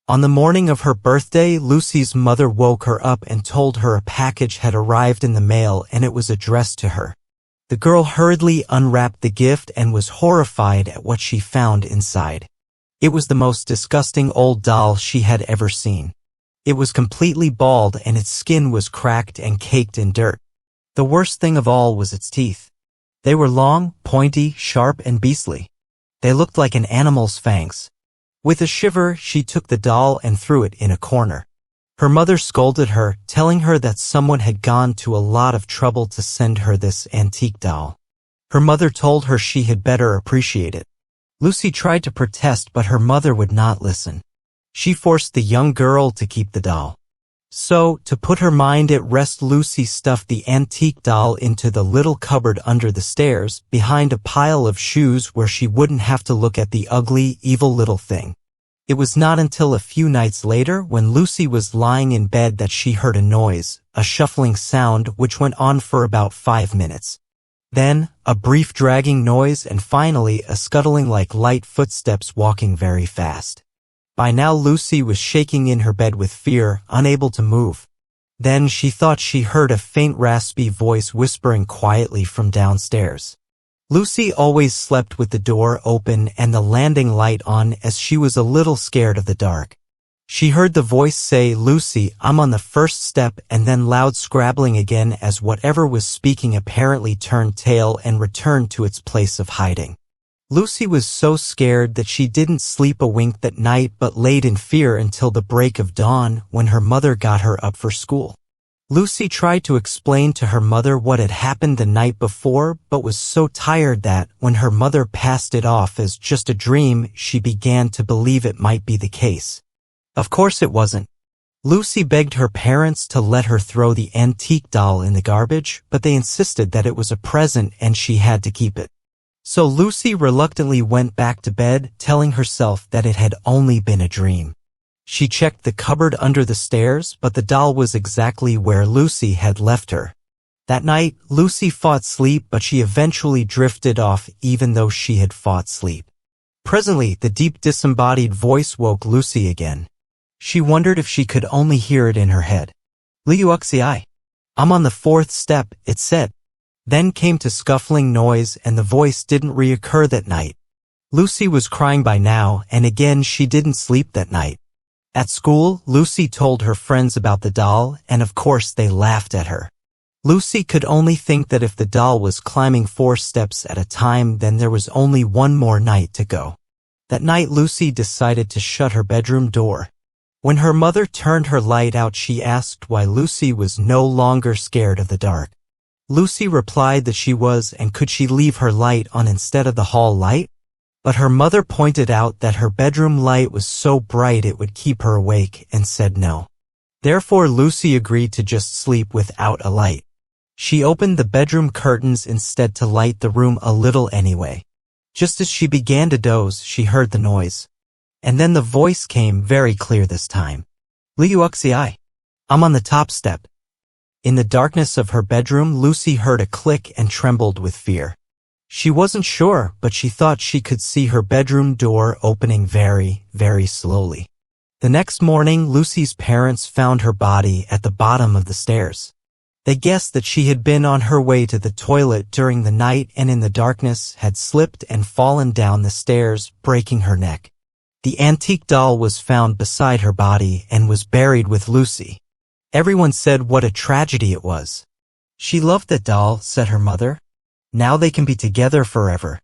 On the morning of her birthday, Lucy's mother woke her up and told her a package had arrived in the mail and it was addressed to her. The girl hurriedly unwrapped the gift and was horrified at what she found inside. It was the most disgusting old doll she had ever seen. It was completely bald and its skin was cracked and caked in dirt. The worst thing of all was its teeth. They were long, pointy, sharp, and beastly. They looked like an animal's fangs. With a shiver, she took the doll and threw it in a corner. Her mother scolded her, telling her that someone had gone to a lot of trouble to send her this antique doll. Her mother told her she had better appreciate it. Lucy tried to protest, but her mother would not listen. She forced the young girl to keep the doll. So, to put her mind at rest, Lucy stuffed the antique doll into the little cupboard under the stairs, behind a pile of shoes where she wouldn't have to look at the ugly, evil little thing. It was not until a few nights later, when Lucy was lying in bed, that she heard a noise, a shuffling sound which went on for about 5 minutes. Then, a brief dragging noise, and finally a scuttling like light footsteps walking very fast. By now Lucy was shaking in her bed with fear, unable to move. Then she thought she heard a faint raspy voice whispering quietly from downstairs. Lucy always slept with the door open and the landing light on, as she was a little scared of the dark. She heard the voice say, "Lucy, I'm on the first step," and then loud scrabbling again as whatever was speaking apparently turned tail and returned to its place of hiding. Lucy was so scared that she didn't sleep a wink that night, but laid in fear until the break of dawn, when her mother got her up for school. Lucy tried to explain to her mother what had happened the night before, but was so tired that, when her mother passed it off as just a dream, she began to believe it might be the case. Of course it wasn't. Lucy begged her parents to let her throw the antique doll in the garbage, but they insisted that it was a present and she had to keep it. So Lucy reluctantly went back to bed, telling herself that it had only been a dream. She checked the cupboard under the stairs, but the doll was exactly where Lucy had left her. That night, Lucy fought sleep, but she eventually drifted off even though she had fought sleep. Presently, the deep disembodied voice woke Lucy again. She wondered if she could only hear it in her head. "Liuxi, I'm on the 4th step," it said. Then came to scuffling noise, and the voice didn't reoccur that night. Lucy was crying by now, and again she didn't sleep that night. At school, Lucy told her friends about the doll, and of course they laughed at her. Lucy could only think that if the doll was climbing 4 steps at a time, then there was only one more night to go. That night Lucy decided to shut her bedroom door. When her mother turned her light out, she asked why Lucy was no longer scared of the dark. Lucy replied that she was, and could she leave her light on instead of the hall light? But her mother pointed out that her bedroom light was so bright it would keep her awake, and said no. Therefore Lucy agreed to just sleep without a light. She opened the bedroom curtains instead to light the room a little anyway. Just as she began to doze, she heard the noise. And then the voice came very clear this time. "Liuxi, I'm on the top step." In the darkness of her bedroom, Lucy heard a click and trembled with fear. She wasn't sure, but she thought she could see her bedroom door opening very, very slowly. The next morning, Lucy's parents found her body at the bottom of the stairs. They guessed that she had been on her way to the toilet during the night and in the darkness had slipped and fallen down the stairs, breaking her neck. The antique doll was found beside her body and was buried with Lucy. Everyone said what a tragedy it was. "She loved that doll," said her mother. "Now they can be together forever."